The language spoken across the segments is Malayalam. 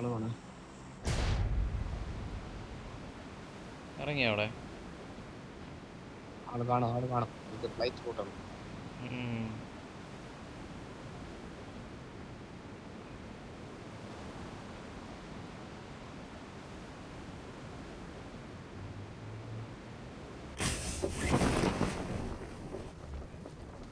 ആളുമാണ്. ഇറങ്ങിയ അവിടെ ആള് കാണും, ആള് കാണും. ഇത് ഫ്ലൈറ്റ് കൂട്ടണം.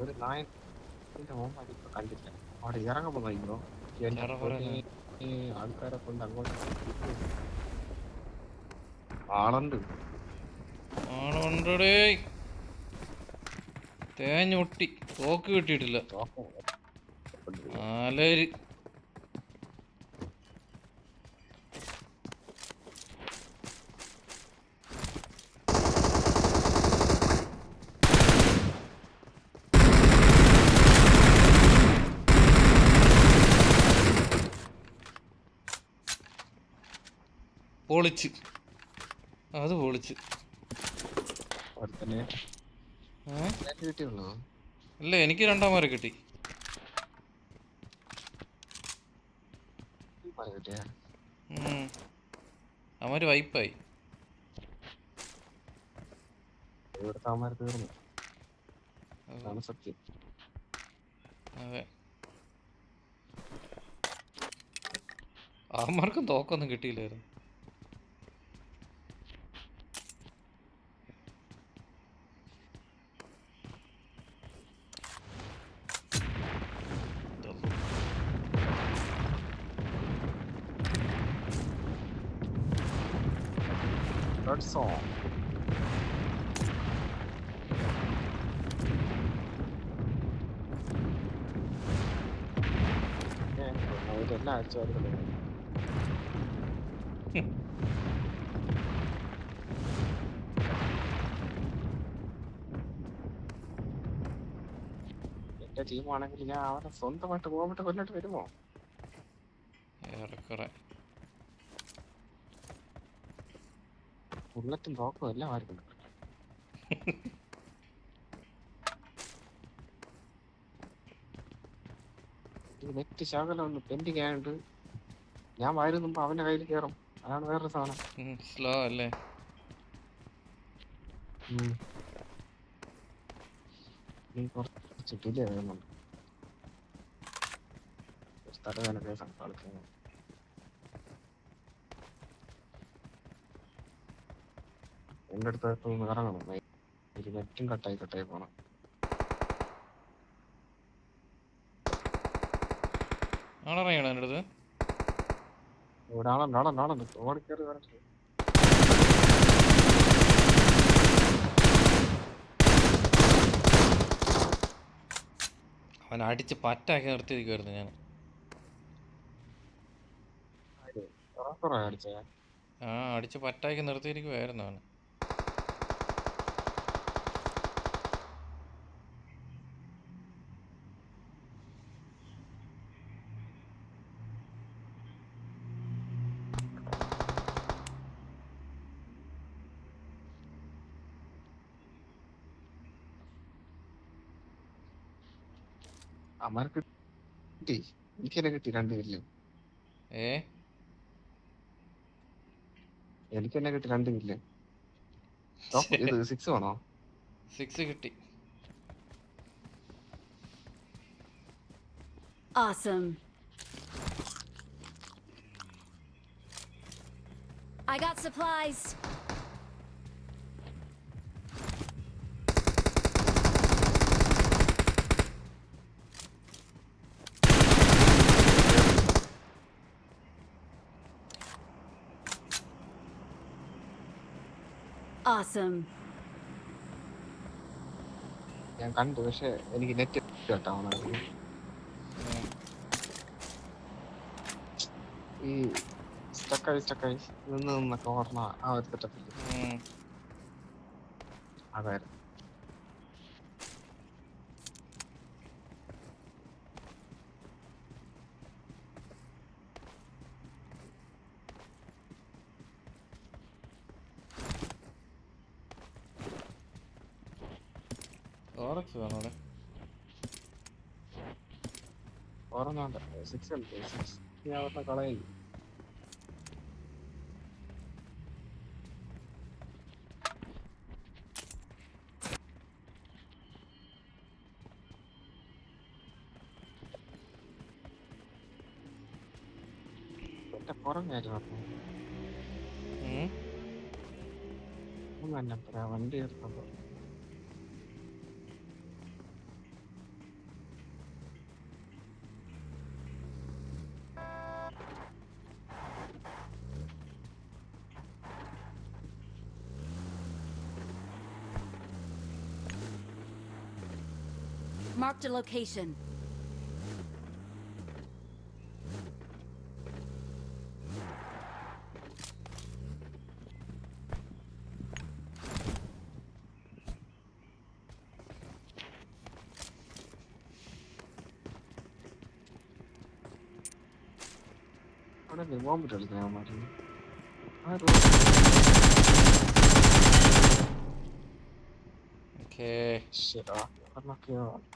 ഒരു നായന്റെ മുമ്പ് ഇപ്പൊ കണ്ടില്ല. അവിടെ ഇറങ്ങുമ്പോ നോക്കിയോ എന്റെ പൊന്നെ, ആൾക്കാരെ കൊണ്ട് അങ്ങോട്ട് ആളുണ്ട്. ആളുണ്ടേ. തേഞ്ഞൊട്ടി തോക്ക് കിട്ടിയിട്ടില്ല. ആലര് പൊളിച്ച്, അത് പൊളിച്ച്. കിട്ടിയുള്ളൂ. അല്ല, എനിക്ക് രണ്ടാമരെ കിട്ടി. അവന്മാര് വൈപ്പായി. ഇവിടുത്തെ അവന്മാർ തീർന്നു. അതാണ് സത്യം. അതെ, അവന്മാർക്കും തോക്കൊന്നും കിട്ടിയില്ലായിരുന്നു. അവരെല്ലാം അടിച്ചു. എന്റെ ടീമാണെങ്കിൽ ഞാൻ അവരെ സ്വന്തമായിട്ട് പോകട്ടെ കൊല്ലിട്ട് വരുമോ? ഏറെക്കുറെ ബുള്ളറ്റും തോക്കും എല്ലാം ആർക്കുണ്ട്. നെറ്റ് ശകലം ഒന്ന് പെൻഡിങ് ആയിട്ട് ഞാൻ വരുന്നുമ്പോ അവന്റെ കയ്യിൽ കയറും. അതാണ് വേറൊരു സാധനം. സ്ലോ അല്ലേ? കുറച്ച് ഡിലേ വരുന്നുണ്ട്. തലവേന കേസാണ് കളിക്കുന്നത്. എന്റെ അടുത്ത് ഇറങ്ങണം. നെറ്റും കട്ടായി പോണം. ആളിറങ്ങിയാണോ എൻ്റെ അടുത്ത്? ഒരാളുണ്ട് ഓടിക്കേറി വരട്ടെ. അവൻ അടിച്ച് പറ്റാക്കി നിർത്തിയിരിക്കുവായിരുന്നു ഞാൻ. അടിച്ചേ അടിച്ച് പറ്റാക്കി നിർത്തിയിരിക്കുവായിരുന്നു അവൻ. അമ്മക്ക് കിട്ടി, എനിക്കെന്നെ കിട്ടി 2 കില്ല്. എനിക്കെന്നെ കിട്ടി 2 കില്ല്. ഇത് 6 ആണോ? 6 കിട്ടി. Awesome. I got supplies. Awesome. ഞാൻ കണ്ടു, പക്ഷെ എനിക്ക് നെറ്റ് കേട്ടാ. ഈ സ്റ്റക്കായി നിന്നൊക്കെ ഓർമ്മ ആ ഒരു സെറ്റപ്പിൽ അതായിരുന്നു. ഓർമ്മ 6 കളയും. ഉറങ്ങായിരുന്നു ഉം. ഒന്നും തന്നെ പറയാ വണ്ടി എടുത്തപ്പോ Marked a location. അവിടെ ബോംബിട്ട് കളിക്കാൻ മാറ്റുന്നു ഓക്കേ.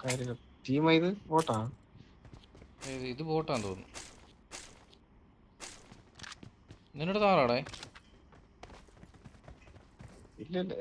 കാര്യങ്ങൾ ടീമാ ഇത് പോട്ടാ ഇത് ബോട്ടാന്ന് തോന്നുന്നു. നിന്നോട് താറാടേ ഇല്ലല്ലേ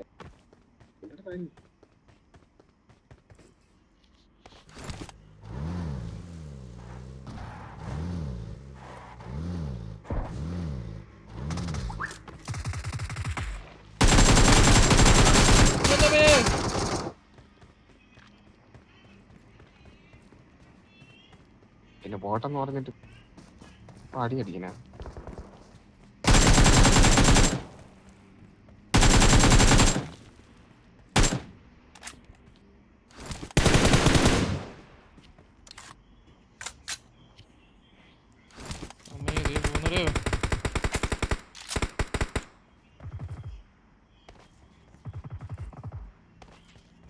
പിന്നെ ബോട്ടെന്ന് പറഞ്ഞിട്ട് അടി അടിക്കണ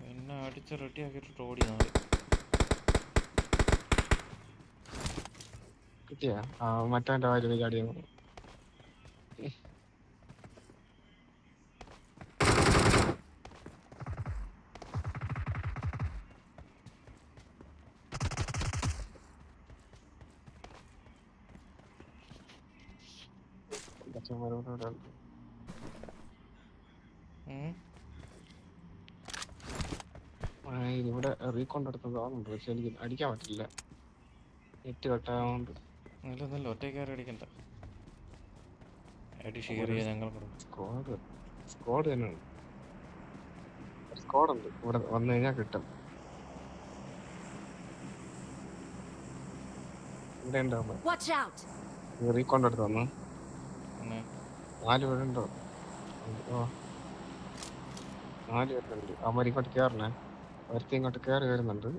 എന്നെ അടിച്ച് റെഡിയാക്കിട്ട് ഓടി നാളെ. കിട്ടിയാ മറ്റവന്റെ വായിലേക്ക് അടിയ ഇവിടെ റീകൊണ്ടെടുത്തതാണുണ്ട് പക്ഷെ എനിക്ക് അടിക്കാൻ പറ്റില്ല നെറ്റ് കട്ടായോണ്ട് നല്ല ഒറ്റക്കാരെ അടിക്കണ്ട. അടി ഷെയർ ചെയ്യാൻ ഞങ്ങൾ സ്ക്വാഡ് തന്നെയാണ്. സ്ക്വാഡുണ്ട് ഇവിടെ വന്നു കഴിഞ്ഞാൽ കിട്ടും. ഇവിടെ ഉണ്ടാവുമ്പോ Watch out! റീകോണ്ട് എടുത്ത് വന്നു 4 പേരുണ്ടോ? 4 പേരുണ്ട്. അവന്മാർ ഇങ്ങോട്ട് കയറണേ, ഒരുത്തി ഇങ്ങോട്ട് കയറി വരുന്നുണ്ട്.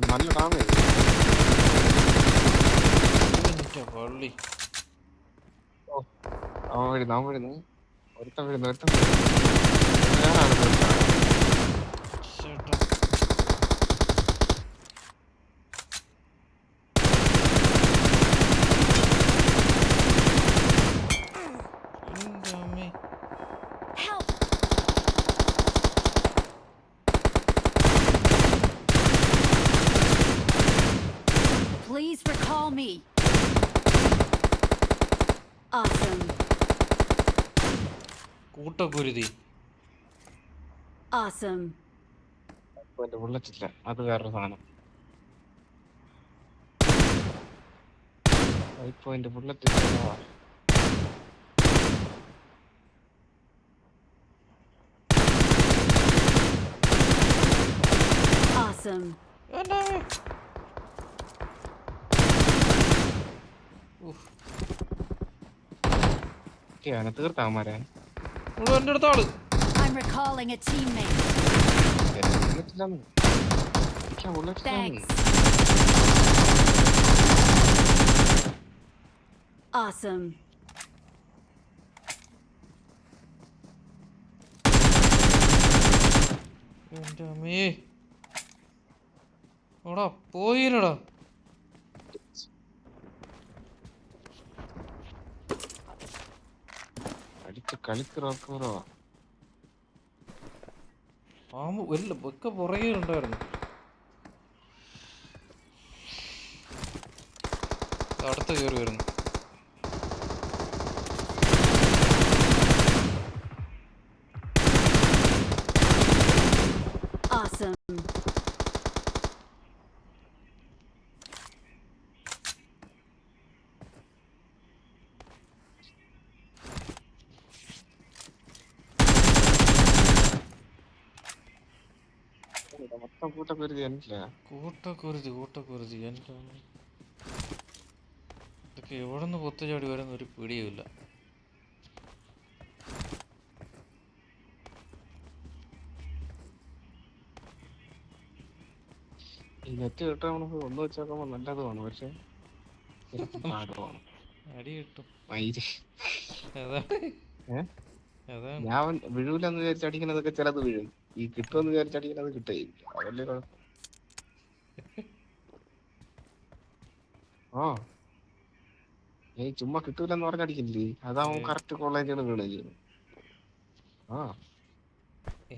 നല്ല ഡാമേജ് പള്ളി. അവൻ വരുന്നു ഒരുത്തൻ വരുന്നു Help! Please recall me. Awesome. കൂട്ടക്കുരുതി. Awesome. Bullet ഇല്ല, അത് വേറൊരു സാധനം. 5 ബുള്ളറ്റ് Awesome. തീർത്താമാരെ എന്റെ അടുത്താള്. I'm recalling a teammate. Thanks. Awesome. എന്റെ അമ്മേ ഓടാ പോയില്ലടാ. അടിച്ച് കളിക്കറോ പാമ്പ് ഒക്കെ പുറകെ ഉണ്ടായിരുന്നു. അടുത്ത് കയറി വരുന്നു. കൂട്ടക്കുരുതി എനിക്കില്ല. കൂട്ടക്കുരുതി എൻ്റെ ഇതൊക്കെ എവിടെ നിന്ന് പൊത്തുചാടി വരുന്ന ഒരു പിടിയുമില്ല. ഈ നെറ്റ് കിട്ടാൻ നമുക്ക് ഒന്ന് വെച്ച് നോക്കുമ്പോ നല്ലതുമാണ്, പക്ഷെ പാകമാണ്. അടി കിട്ടും. മയില്. അതാണ് ഞാൻ വീഴൂലെന്ന് വിചാരിച്ചടിക്കുന്നതൊക്കെ ചിലത് വീഴും, ഈ കിട്ടുമെന്ന് വിചാരിച്ചടിക്കുന്നത് കിട്ടുകയില്ല. അതല്ലേ കുഴപ്പം. ഓ ഈ ചുമ്മാ കിട്ടൂലെന്ന് പറഞ്ഞടിക്കില്ലേ, അതാവും കറക്റ്റ് കോളേജാണ് വീണത് ചെയ്യുന്നത്. ആ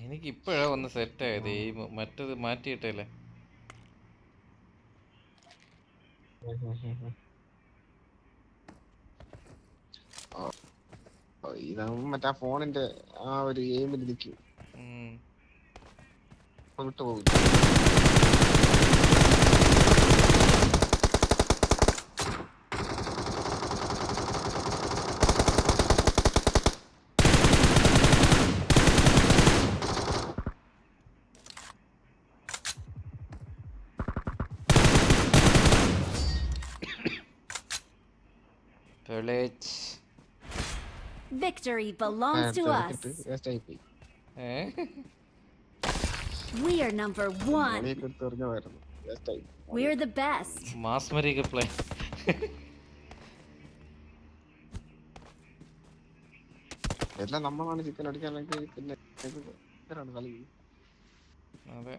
എനിക്ക് ഇപ്പോഴാ ഒന്ന് സെറ്റ് ആയത്. ഈ മറ്റത് മാറ്റിയിട്ടല്ലേ. ഇതാവും മറ്റേ ഫോണിന്റെ ആ ഒരു എയിമിൽ നിൽക്കും, വിട്ടുപോകും. Victory belongs to us. We are number 1. We are the best. മാസ്മരിക പ്ലേ. എല്ലാം നമ്മളാണ് ചിക്കൻ അടിക്കാനെങ്കിൽ പിന്നെ കളി. അതെ.